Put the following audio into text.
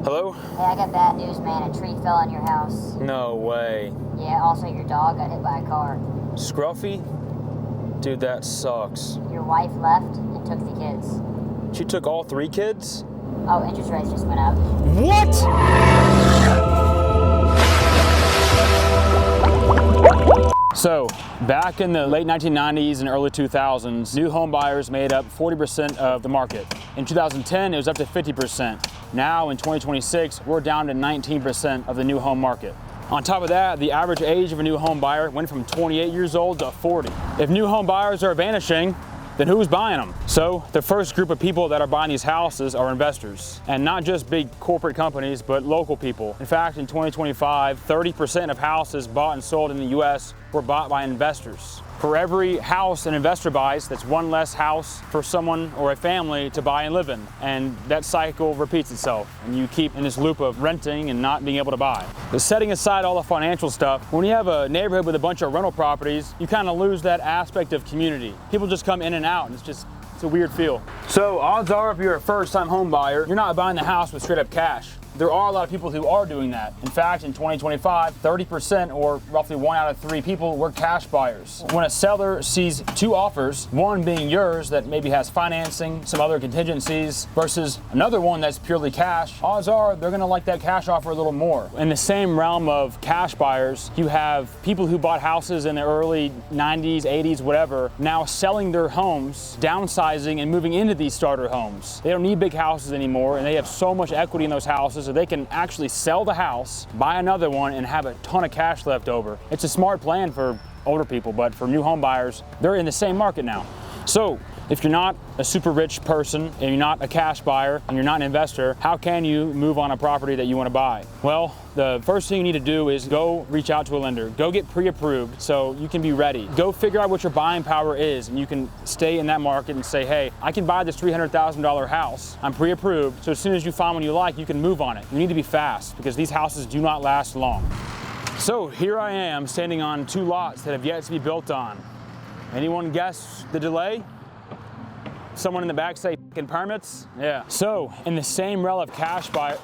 Hello? Hey, I got bad news, man. A tree fell on your house. No way. Yeah, also your dog got hit by a car. Scruffy? Dude, that sucks. Your wife left and took the kids. She took all 3 kids? Oh, interest rates just went up. What? So, back in the late 1990s and early 2000s, new home buyers made up 40% of the market. In 2010, it was up to 50%. Now, in 2026, we're down to 19% of the new home market. On top of that, the average age of a new home buyer went from 28 years old to 40. If new home buyers are vanishing, then who's buying them? So the first group of people that are buying these houses are investors, and not just big corporate companies, but local people. In fact, in 2025, 30% of houses bought and sold in the US were bought by investors. For every house an investor buys, that's one less house for someone or a family to buy and live in. And that cycle repeats itself, and you keep in this loop of renting and not being able to buy. But setting aside all the financial stuff, when you have a neighborhood with a bunch of rental properties, you kind of lose that aspect of community. People just come in and out, and it's a weird feel. So odds are, if you're a first-time home buyer, you're not buying the house with straight up cash. There are a lot of people who are doing that. In fact, in 2025, 30% or roughly 1 out of 3 people were cash buyers. When a seller sees 2 offers, one being yours that maybe has financing, some other contingencies, versus another one that's purely cash, odds are they're gonna like that cash offer a little more. In the same realm of cash buyers, you have people who bought houses in the early 90s, 80s, whatever, now selling their homes, downsizing and moving into these starter homes. They don't need big houses anymore, and they have so much equity in those houses so they can actually sell the house, buy another one, and have a ton of cash left over. It's a smart plan for older people, but for new home buyers, they're in the same market now. So if you're not a super rich person and you're not a cash buyer and you're not an investor, how can you move on a property that you want to buy? Well, the first thing you need to do is go reach out to a lender. Go get pre-approved so you can be ready. Go figure out what your buying power is, and you can stay in that market and say, hey, I can buy this $300,000 house. I'm pre-approved, so as soon as you find one you like, you can move on it. You need to be fast because these houses do not last long. So here I am standing on 2 lots that have yet to be built on. Anyone guess the delay? Someone in the back say f***ing permits? Yeah. So in the same realm of cash buyer,